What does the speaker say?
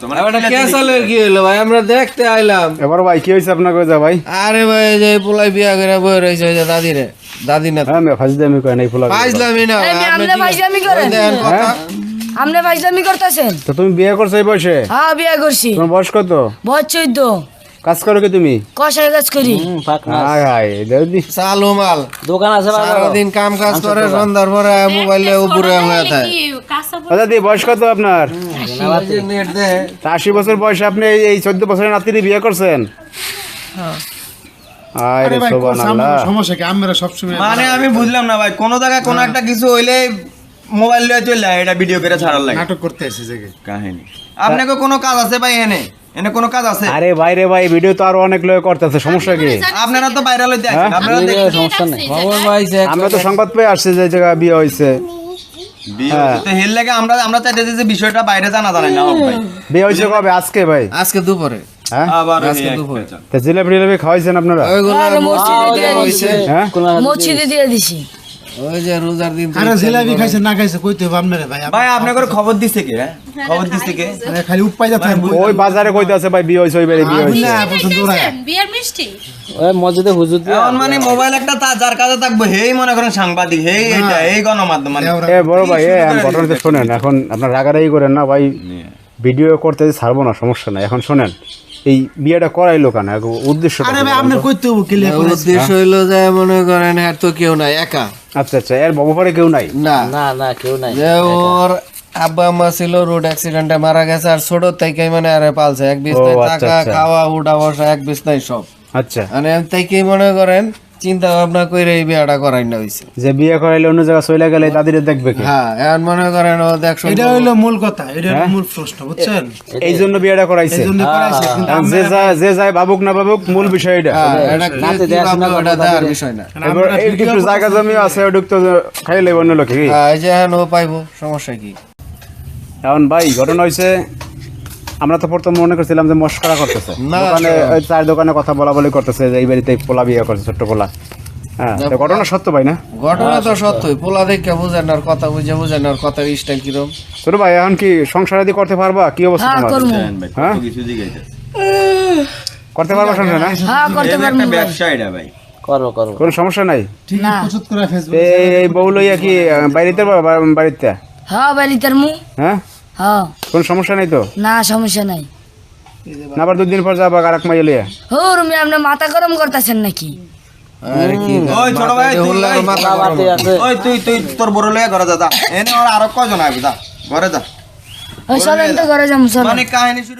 কি হলো ভাই, আমরা দেখতে আইলাম। এবার ভাই কি হয়েছে আপনার কথা ভাই? আরে ভাই যে পোলাই বিয়া করে বই রয়েছে ওই যে দাদি না ফাজলামি কয় নাই ফুলা ফাজলামি না ভাই, আপনি ফাজলামি করেন দেখেন কথা। আপনি ফাজলামি করতেছেন। তো তুমি বিয়ে করছো এই বয়সে? হ্যাঁ বিয়ে করছি। তোমার বয়স কত? বয়স 14। কাজ করো কি তুমি? কষাই কাজ করি। হাই হাই দেউদি চালু মাল দোকান আছে সারাদিন কাম কাজ করে, সন্ধ্যার পরে মোবাইলে উপরে হয়ে থাকে। দাদা দি বয়স কত আপনার? নেট দেয় 80 বছর বয়সে আপনি এই 14 বছরের নাতিনি বিয়ে করছেন? আরে সুবহানাল্লাহ। সমস্যা কি আমরা সবসময় মানে আমি বুঝলাম না ভাই, কোন জায়গায় কোন একটা কিছু হইলে মোবাইল লয়ে চলে যায়, এটা ভিডিও করে ছাড়ার লাগে নাটক করতে এসে জায়গা কাহিনী। আপনাকে কোনো কাজ আছে ভাই? এনে কোনো কাজ আছে? আরে বাইরে ভাই ভিডিও তো আরো অনেক লোক করতেছে, সমস্যা কি? আপনারা তো ভাইরাল হইতে আছেন, আপনারা দেখতে সমস্যা নাই। খবর পাইছে আমরা তো সংবাদ পেয়ে আসছে যে জায়গা বিয়ে হয়েছে। তো হেল লাগে আমরা চাইতেছি যে বিষয়টা বাইরে জানা জানাই না হোক ভাই। বিয়ে হয়েছে কবে? আজকে ভাই? আজকে দুপুরে। হ্যাঁ আবার আজকে দুপুরে তো জিলাপি টিলাপি খাওয়াইছেন আপনারা? ওইগুলো মসজিদে দিয়ে দিছি। হ্যাঁ মসজিদে দিয়ে দিছি। ওই যে রোজার দিন আরে জিলাপি খাইছে না খাইছে কইতে হবে আপনারে ভাই ভাই আপনাকে খবর দিছে কে? খবর দিছে কে? আরে খালি উপায় যাচ্ছে ওই বাজারে কইতে আছে ভাই বিয়ে হয়েছে, ওই বাড়ি বিয়ে হয়েছে। না পছন্দ ওরা বিয়ার মিষ্টি ওই মসজিদে হুজুর এখন মানে মোবাইল একটা যার কাছে থাকবো হেই মনে করেন সাংবাদিক, হেই এটা এই গণমাধ্যম মানে এ বড় ভাই ঘটনাটা শোনেন, এখন আপনার রাগারাগি করেন না ভাই, ভিডিও করতে ছাড়বো না, সমস্যা নাই। এখন শোনেন, এই বিয়েটা করাইলো কেন, উদ্দেশ্য? আরে ভাই আপনার কইতে হবে ক্লিয়ার করে উদ্দেশ্য হইলো যে মনে করেন আর তো কেউ নাই, একা আচ্ছা আচ্ছা, এর বাবু পরে কেউ নাই? না না কেউ নাই। যে ওর আব্বা আম্মা ছিল রোড অ্যাক্সিডেন্টে মারা গেছে, আর ছোট থেকে মানে আরে পালছে, এক বিছনায় ও, আচ্ছা, থাকা আচ্ছা। খাওয়া উঠা বসা এক বিছনায় সব, আচ্ছা, মানে থেকে মনে করেন চিন্তা ভাবনা করে এই বিয়েটা করাই না হইছে। যে বিয়ে করাইলে অন্য জায়গায় চলে গেলে দাদিরে দেখবে কি? হ্যাঁ এখন মনে করেন ও দেখছো এটা হইলো মূল কথা, এটা হলো মূল প্রশ্ন বুঝছেন, এই জন্য বিয়েটা করাইছে। এই জন্য করাইছে কিন্তু এখন যে যায় বাবুক না বাবুক, মূল বিষয় এটা। এটা কি ভাবনা ওটা দেওয়ার বিষয় না। এবার একটু জায়গা জমি আছে, ওটুক তো খাইলে অন্য লোকে কি? এই যে এখন ও পাইবো, সমস্যা কি? এখন ভাই ঘটনা হয়েছে, আমরা তো প্রথম মনে করছিলাম যে মস্করা করতেছে, না, দোকানে ওই চার দোকানে কথা বলা বলি করতেছে যে এই বাড়িতে পোলা বিয়ে করছে, ছোট্ট পোলা। হ্যাঁ তো ঘটনা সত্য ভাই না? ঘটনা তো সত্যই, পোলা দেখে বুঝেন আর কথা বুঝেন আর কথার স্টাইল কিরম। ছোট ভাই এখন কি সংসার আদি করতে পারবা? কি অবস্থা হ্যাঁ তোমার? করবো। হ্যাঁ কিছু জিগাইছে করতে পারবা সংসার না? হ্যাঁ করতে একটা পারবো। ব্যবসা এটা ভাই। কোনো সমস্যা নাই? ঠিক না। প্রস্তুত করে ফেসবুক এই বউ লইয়া কি বাড়িতে বাড়িতে? হ্যাঁ বাড়িতে মু। হ্যাঁ হ্যাঁ কোনো সমস্যা নাই তো? না সমস্যা নাই। না আবার 2 দিন পর যাবা আরেক মাইয়া লইয়া? ও রুমি আপনি মাথা গরম করতেছেন নাকি? আর কি ওই ছোট ভাই তুই হুল্লার মাথা গরম। ওই তুই তোর বড় লয়ে ঘরে যা এনে আর আরো কয়জন আইবি, যা ঘরে যা। ওই চলেন তো ঘরে যাবো চলেন। মানে কাহিনী শুরু